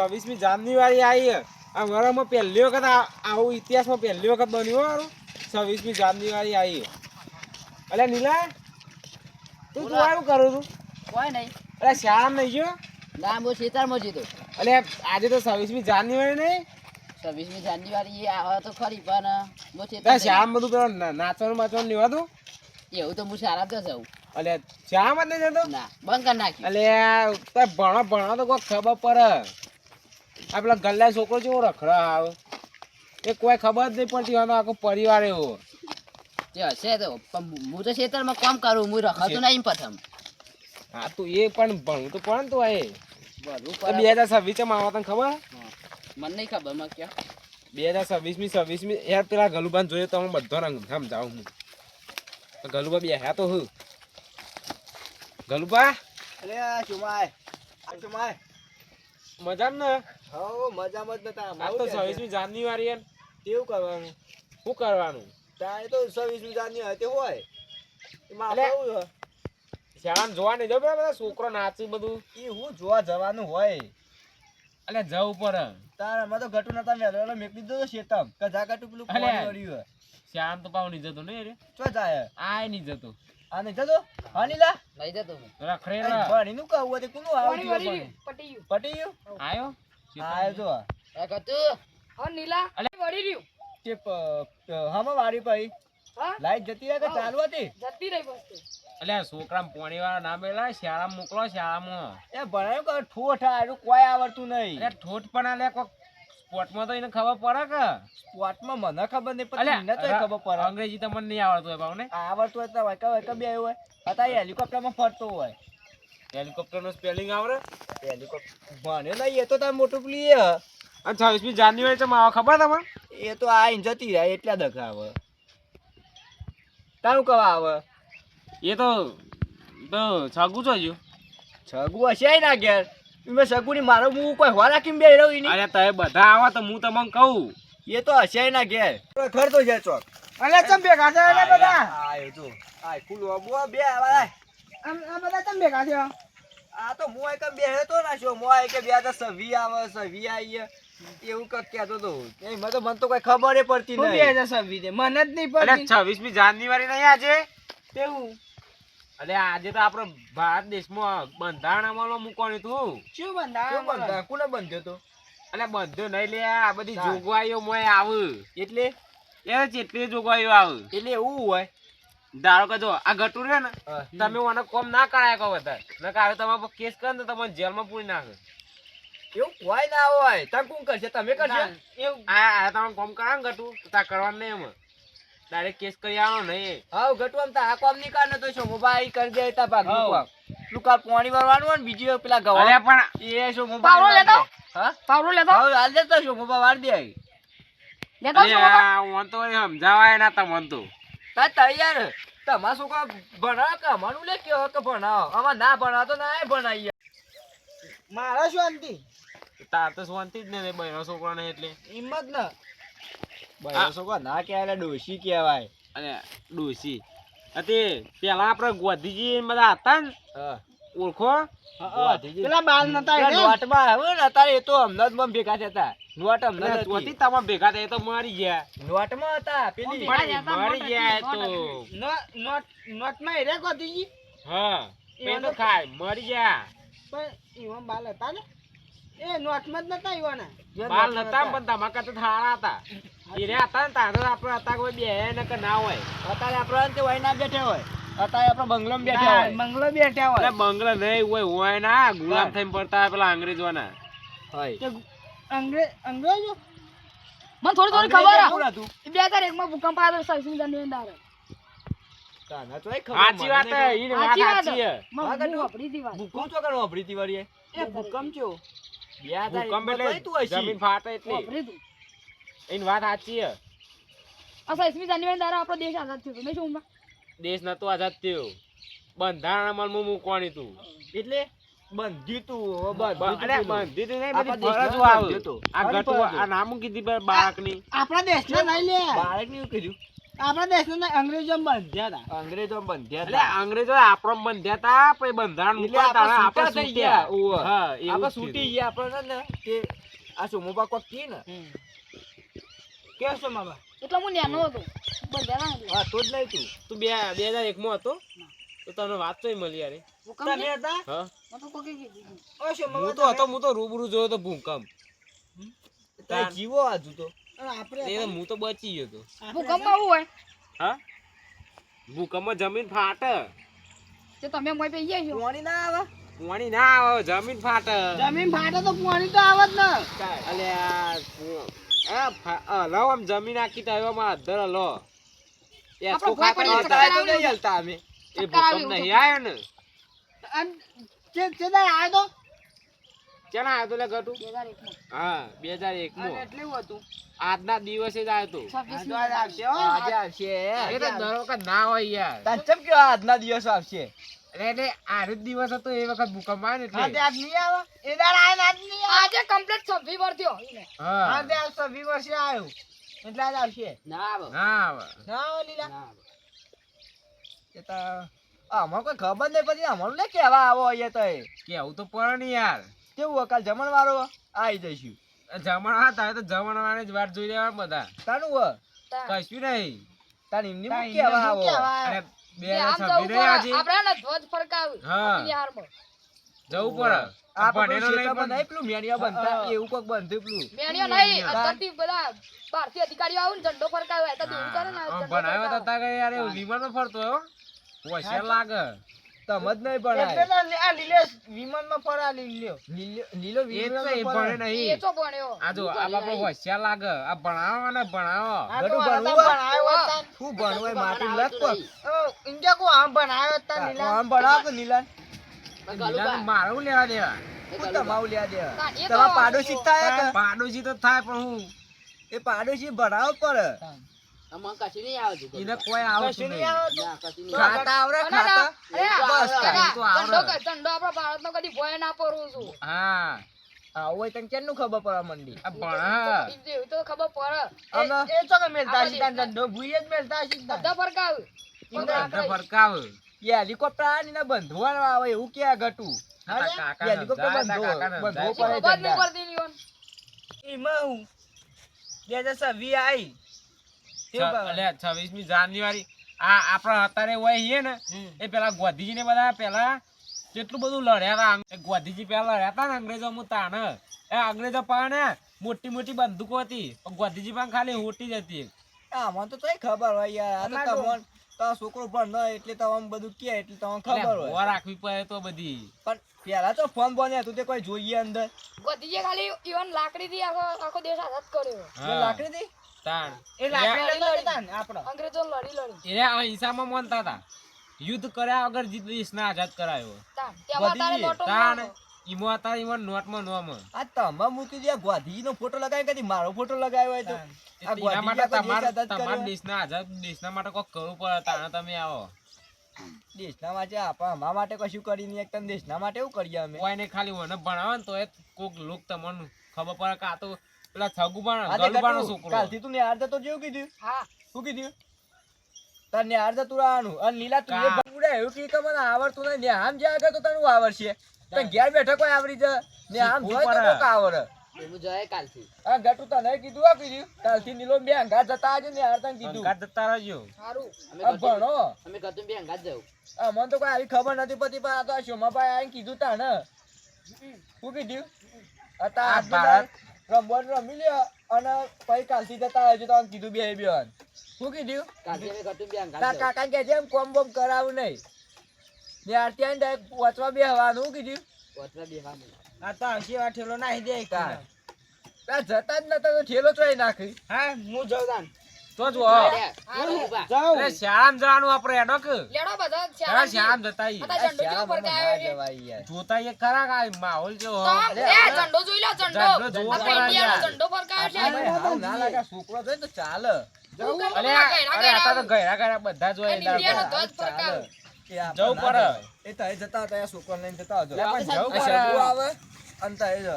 26મી જાન્યુઆરી આવી આ વરમાં પહેલી વખત આવું ઇતિહાસમાં પહેલી વખત બન્યું હારું 26મી જાન્યુઆરી આવી. અલે નીલા તું શું કરું છું? કોઈ નહીં. અરે શાળામાં નહીં ગયો? ના હું ખેતરમાં જતો. અલે આજે તો 26મી જાન્યુઆરી નહીં? 26મી જાન્યુઆરી આવે તો ખરી પણ હું શાળામાં બધું પેલો નાચવાનું બાચવાનું લેવાતું? એવું તો હું શાળા જાઉં. અલે શાળામાં જ નહીં જતો? ના બંધ કરી નાખ્યું. અલે ભણો તો કોઈ ખબર પડે. આ પેલા ગલ્લા છોકરો જેવો રખડા આવે એ કોઈ ખબર જ નહીં પડતી. આનો આખો પરિવાર એવો જે હશે તો પણ હું તો ખેતરમાં કામ કરું. હું રખાતું નહીં પ્રથમ. હા તું એ પણ ભણવું તો પડે ને તું એ ભરવું 2026 માં આવવા તને ખબર? મને નહીં ખબર માં ક્યાં 26મી યાર પેલા ગલુબાન જોઈએ તો હું બધો રંગ સમજાવું હું. ગલુબા બેહ્યા તો હું ગલુબા અરે ચુમાય ચુમાય મજામ ને? હો મજામાં જ નતા. આ તો 26મી જાન્યુઆરી એમ કેવું કરવાનું? શું કરવાનું? તારે તો 26મી જાન્યુઆરી તે હોય એમાં અલે, કેવું હોય? શાળામાં જોવા નહીં જાવ બધા છોકરો નાચી બધું ઈ હું જોવા જવાનું હોય. એટલે જવું પડે. તારે અમે તો ઘટુ નતા મેલો મેકલી દીધો શેતમ કજા ઘટુ પેલું અલે. પાણી વળ્યું શ્યામ તો પાવ નહીં જતો ને રે? ચો જાય આય નહીં જતો. આ નહીં જતો હનીલા નહીં જતો હું. રખડેલા ભણીનું કહું તે કોનું આવ્યું પટી ગયું. પટી ગયું આયો આયો જો એ કતું હા નીલા અલે. વળી રહ્યું તે હમ વાડી પઈ હા લાઈટ જતી રહે કે ચાલુ હતી? જતી રહી બસ એટલે છોકરા પોણી વાળા ના બેલા શાળામાં મોકલો. શાળામાં એ ભણાયું કે ઠોઠ આયરું કોઈ આવડતું નહીં. એટલે ઠોઠ પણ આલે કોક સ્પોર્ટમાં તો એને ખબર પડે કે સ્પોર્ટમાં મને ખબર નહીં અલે, પણ એને તો ખબર પડે. અંગ્રેજી તમને નહીં આવડતું હોય ભાવને? આવડતું હોય તો વાયકા વાયકા બે હોય અત્યારે હેલિકોપ્ટરમાં ફરતો હોય. હેલિકોપ્ટર નું સ્પેલિંગ આવડે? હેલિકોપ્ટર ભણ્યો નહીં એ તો તાર મોટું પ્લી અને 26મી જાન્યુઆરી તો આવે ખબર તમને? એ તો આઈને જતી રહે એટલા દખા આવે. તારું કવા આવે? એ તો છગુ જોજો. છગુ હશે ના ઘેર મેં છગુની મારો હું કોઈ હવા રાખીને બે રહ્યો ઈ નહીં. અરે તમે બધા આવો તો હું તમને કહું. એ તો હશે ના ઘેર ખરતો છે ચોક. અલે ચમ ભેગા છે આ એ તો આ ફૂલ અબુઆ બે આવા આ બધા ચમ ભેગા છે? આ તો મોય કે બે હેતો ના છો મોય કે બે તો સવી આવે સવી આઈએ એવું કક કહેતો તો એ મને તો કોઈ ખબર પડતી નહીં. મને જ નહીં પડતી. 26મી જાન્યુઆરી નહીં આજે? કેવું અલે આજે તો આપણો ભારત દેશમાં બંધારણ અમલમાં મૂકવાનું તું. શું કેવું બંધા બંધા કોને બંધ્યો તો? અલે બંધો નહીં લે આ બધી જોગવાઈઓ મોય આવે એટલે એ જેટલી જોગવાઈઓ આવે એટલે એવું હોય. ધારો કે જો આ ગટુ રે ને હા. તમે મને કોમ ના કરાય કહો વધારે ન કાવે તમારા પર કેસ કરે ને તમને જેલમાં પૂરી નાખે. એવું કોઈ ના હોય. તમે કોણ કરશે? તમે કરશો? આ તમે કોમ કરાવ ને ગટુ તો તા કરવાનું નહીં એમાં ડાયરેક્ટ કેસ કરી આવો નહીં. હા ગટવામ તા આ કોમ ની કાર નતો છો મોબાઈલ કરી દે તા ભાગ હાઉ. નું લુકા પાણી વાળવાનું હોય ને બીજી પેલા અરે ગવા પણ એ છો પાવડો મોબાઈલ લેતો? હા પાવડો લેતો હા હાલ દેતો છો મોબાઈલ વાર દે લેતો અરે છો બાબા? આ ઓન તો એ સમજાવાય ના તમને તો. તા તૈયાર તમારા છોકરા ભણાવ કે અમારું લે કે ભણાવ અમાર ના ભણાવ તો ના ભણાવીએ મારા શાંતિ તાર તો શાંતિ જ ને બહેનો છોકરો ને એટલે હિંમત ના ભાઈ છોકરા ના કહેવાય ડોશી કહેવાય. અને ડોસી તે પેલા આપણે ગોધીજી બધા હતા ને હા ઓળખો? પેલા બાલ નતા નોટમાં આવે ને અત્યારે એ તો અમદાવાદમાં ભેગા થતા નોટ એટલે અમદાવાદ ચોથી તમે ભેગા થયા એ તો મરી ગયા. નોટમાં હતા પેલી મરી ગયા એ તો નોટમાં એ રે ગોધીજી હા પેલો ખાય મરી ગયા. પણ ઈવા બાલ હતા ને એ નોટમાં જ નતા ઈવાના બાલ નતા પણ તમારા કરતા થાળા હતા. એ રે હતા ને તારે આપણે હતા કોઈ બે ને કે ના હોય. અત્યારે આપણે તે વાઈ ના બેઠા હોય અત્યારે આપણે બંગલોમાં બેઠા હોય બંગલો બેઠા એટલે બંગલા નહીં હોય ના ગુલામ થઈને પડતા હોય પેલા અંગ્રેજોના. અંગ્રેજો મને થોડી થોડી ખબર કોણ હતું? 2001 માં ભૂકંપ આવ્યો 26મી જાન્યુઆરી તાના તોય ખબર સાચી વાત મને હે, નહીં. ઈ વાત સાચી હે. મને હા, હું ગટુ. વાપરી હતી વાત ભૂકંપ તો કરવા વાપરી હતી વાળી એ ભૂકંપ ચો ભૂકંપ એટલે જમીન ફાટે એટલે વાપરી હતી એની વાત સાચી હે. આ 26મી જાન્યુઆરી દાડા આપણો દેશ આઝાદ થયો હતો નહીં શું દેશ નતો આઝાદ થયો બંધારણ અમલમાં મૂકવાની તું. એટલે બંધી તું અરે બંધી તો નહીં, બધી આપણા ફરજો દેશમાં આવે. બંધ્યો તો. આ ફરી ગટુ ફરજો. આ નામ કીધી બાળકની આપણા દેશના નહીં લે બાળક ને એવું કીધું આપણા દેશના અંગ્રેજો બંધ્યા હતા. અંગ્રેજો બંધ્યા એટલે હતા. અંગ્રેજો આપણો બંધ્યા તા પછી બંધારણ એટલે મૂક્યા તા, આપણે આપણે છૂટા થઈ ગયા. છૂટ્યા. ઓવે. હા, એવું આપણે જ છૂટી થયું. ગયા આપણે ને કે આ સોમોબા કોક કી ને કેમ છો મામા? એટલે હું નેનો હતો બંધારા એટલે. હા તો જ નહીં તું તું 2001 માં હતો તો તને વાત તો મળી યાર. ભૂકંપ તમે છે? હતા? હા, મેં તો કોકે કીધું. ઓ શું મામા હું તો હતો, હું તો રૂબરૂ જોયો તો ભૂકંપ. તારે જીવો આજુ તો અને આપણે એ તો હું તો બચી ગયો તો. ભૂકંપમાં શું હોય હા, ભૂકંપમાં જમીન ફાટે, તે તમે મોય પે ગયા છો પાણી ના આવે પાણી ના આવે, જમીન ફાટે. જમીન ફાટે તો પાણી તો આવત ને. અલ્યા લો આમ જમીન આખી ટાઈવામાં અધર લો એ આપણો ચોખા ભોય પડી કરવા ચક્કર હતા. તો નહીં હલતા અમે એ ભૂકંપ નહીં આવ્યો ને. અને તે દાડે આવ્યો તો ક્યાં આવ્યો તો લે ગટુ? 2001 હા, 2001 અને માં એટલું હતું. આજના દિવસે જ આવ્યો તો. આ તો આજ આવશે હો. આજે આવશે એ તો દર વખત ના હોય યાર. તાર ચમ કેવા આજના દિવસ આવશે એટલે આજ જ દિવસ હતો એ વખત ભૂકંપ આવ્યો ને હા, એટલે. તે આજ નહીં આવે. એ દાડે આવીને આજ નહીં આવે. આજે કમ્પ્લીટ 26 વાર થયો એને. હા, હા, તે આજ 26 વર્ષે આવ્યો. એટલે આજ આવશે. ના આવે. ના આવે. ના આવે લીલા. ના આવે. એ તો આમાં કોઈ ખબર નહીં પછી અમારું લે કેવા આવો અહીંયા તો એ કેવું તો પડે ને યાર. કેવું કાલ જમણ વાળો આવી જઈશું જમણ હતા તો જમણવાળી જ વાટ જોઈ લેવા બધા. તાનું કશું નહીં. તાર એમની તાર હું કેવા એમને આવો શું કહેવાય? અને તે આમ જવું 2026 આજે પડે. આપણે ને ધ્વજ ફરકાવે હા. આપણી હારમાં. જવું પડે. આ ભણેલો નહીં પેલું પણ- નહીં પેલું મેણિયા બનતા હા. એવું કોક બનતું પેલું મેણિયો નહીં અંદરથી બધા ભારતીય અધિકારીઓ આવું ને ઝંડો ફરકાવે તો દોરી કરે ને હા, ઝંડો ભણાવ્યો તો ફરકાવે. તારે યાર એવું વિમાનમાં ફરતો હો. હોશિયાર લાગે. તમ જ નહીં એટલે ભણાય તો આ લીલે વિમાનમાં ફરા લીલ્યો. લીલો એ જ તો એ વિમાન ભણે એ નહીં. તો ભણ્યો. આ જો આ બાપડો હોશિયાર લાગે. આ ભણાવો ને ભણાવો. આ ગટુ તો ભણવું આતા હોય? ભણાયો હોત તાન. શું ભણવું હોય માટી લખ આવતું નહીં. ઇન્ડિયા કો આમ ભણાયો હોત તાન લીલા. આમ ભણાવો કે નીલા પણ લીલાને ગલુબા, મારું લેવા દેવા. એ હું ગલુબા. તમાવું લ્યા દે તાન એ તો તમારા પાડોશી જ થાય કે? પાડોશી તો થાય પણ હું એ પાડોશી ભણાવો પડે આમાં કશું નહીં આવતું. એને કોઈ આવતું કશું નહીં નહીં. આવતું. ના, કશું નહીં. ખાતા આવડે અને ના, ખાતા અરે બસ કાકા, એ તો આવડે. ઝંડો આપણા ભારતનો કદી ભય ના પડવું છું. હા, આવું હોય તને કેમનું ખબર પડવા માંડી આ ભણા. એવું તો ખબર પડે. અમે એ તો કે મેલતા હશે તાન ઝંડો. ભૂઈએ જ મેલતા હશે તાન. બધા ફરકાવે. બધા ફરકાવ. એ હેલિકોપ્ટર આવીને ને બંધવાનું આવે એવું ક્યાં ઘટું તારા કાકાને હેલિકોપ્ટર જાય, તારા બંધો કાકાને બંધવો જાય. પડે ખબર જ નહીં ઝંડા. પડતી લ્યોન. એમાં હું 2026 આઈ. કેવું કરે? એટલે 26મી જાન્યુઆરી આ આપણા અત્યારે હોય છે ને એ પેલા ગોધીજી ને બધા પેલા કેટલું બધું લડ્યા હતા. એ ગોધીજી પેલા લડ્યા હતા ને અંગ્રેજો મુ તાણ એ અંગ્રેજો પાસે મોટી મોટી બંદૂકો હતી પણ ગોધીજી પાસે ખાલી હોટી જ હતી. આમાં તો તોય ખબર હોય યાર આ તો તમને તારો છોકરો પણ ન એટલે તમને બધું કે એટલે તમને ખબર એટલે હોય ઉભા રાખવી પડે તો બધી. પણ પેલા તો ફોન બને તું તે કોઈ જોઈએ અંદર ગોધીજીએ ખાલી ઈવન લાકડીથી આખો દેશ આઝાદ કર્યો. જે હા, લાકડી થી તાણ. એ લાકડી લઈ લેતા તાન આપણો. અંગ્રેજો લડી લડી. એને આ હિંસામાં માનતા હતા. યુદ્ધ કર્યા વગર દેશને આઝાદ કરાયો. તાન. તેમાં તારે ગોધીજીએ. નોટો તાણ મારો. ઈમો હતા ઈમો નોટમાં નોમ. આ તમે મૂકી દે ગોધીજી નો ફોટો લગાવી કદી મારો ફોટો લગાવ્યો હોય તો આ એના માટે ગોધીજી આપણે દેશ તમારા આઝાદ કર્યો. દેશના આઝાદ દેશના માટે કોક કરવું પડે તાણે તમે આવો. દેશના માટે આપણે અમારા માટે કશું કરી નહીં એકદમ દેશના માટે એવું કરીએ અમે કોઈને ખાલી મને ભણાવે ને તો એ કોક લોક તમને ખબર પડે કે આ તો પેલા છગુબાનો આ તે ગલુબાનો ગટુ, છોકરો. કાલથી તું નિહાળ જતો જેવું કીધું હા. શું કીધું તાર નિહાળ જતું રહેવાનું અને લીલા તું કા- એ બુડા એવું કે મને આવડતું નહીં નિહામ જ્યાં આગળ તો તને આવડશે તો ઘેર બેઠો કોઈ આવડી જાય નિહામ શીખવું જોઈ તો પડે. કોક આવડે હું જોઈએ કાલથી. આ ગટુ તને કીધું આ કીધું કાલથી નીલો બે અંગાર જતા આજે નિહાળ તને કીધું અંગાત જતા રહેજો. સારું. અમે આ ગતું- ભણો અમે ગતું બી હંગાત જવું. આ મને તો કોઈ આવી ખબર નથી પડતી પણ આ તો આ શોમાભાઈ આવીને કીધું તા ને શું કીધું આ તા આ આજનો ભારત- રમવાનું રમી લ્યો અને પછી કાલથી જતા રહેજો તો કીધું બે બેન શું કીધું કાલથી અમે ગતું બી હંગાત તાર જવું. કાકા કે જેમ કોમ બોમ કરાવું નહીં ને આરતી આઈને ડાયરેક્ટ વાંચવા બેહવાનું શું કીધું વચમાં બેહવાનું. આ તો હસી વાર ઠેલો નાખી દે એક તાર. તાર જતા જ નતા તો ઠેલો ચોઈ નાખી હા હું જાઉં તાન. તો જ લે, હો. ગલુબા. જાઉં. એટલે શાળામાં જવાનું આપણે એડો કે લેડો બધા શાળા ચાલો. શાળામાં જતા આઈએ. આ ઝંડો જેવો શાળામાં ફરકાયો ના છે. જવાય યાર. જોતા એ ખરા કે આ માહોલ જેવો તો હો. આમ, એ ઝંડો જોઈ લો ઝંડો. ઝંડો જોવો આપણે પડે ઇન્ડિયાનો યાર. ઝંડો ફરકાયો છે. ભાઈ, હાવ ના લાગે છોકરો જોઈ તો ચાલે હું કહું, અરે બધા ગયડા અરે આ તો ગયડા. ગયડા ગયડા બધા જ હોય અને ઇન્ડિયાનો એટલે ધ્વજ ફરકાયો. એ આપણે જવું ના પડે. જવાય. એ તો જતા હતા છોકરો લઈને જતા હતો લે પણ જવું આ પડે. શબુ આવે અને તો એ જ.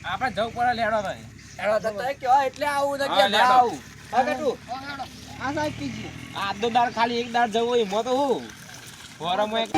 આપણે જવું પડે લેડો ભાઈ. એનો જતા એ કહેવાય એટલે આવું ને હા, કે ના લેડો. આવું હા ગટુ હો, હેડો. આ સાહેબ કીજી આ તો દાર ખાલી એક દાર જવો એમાં તો હું વરમો એક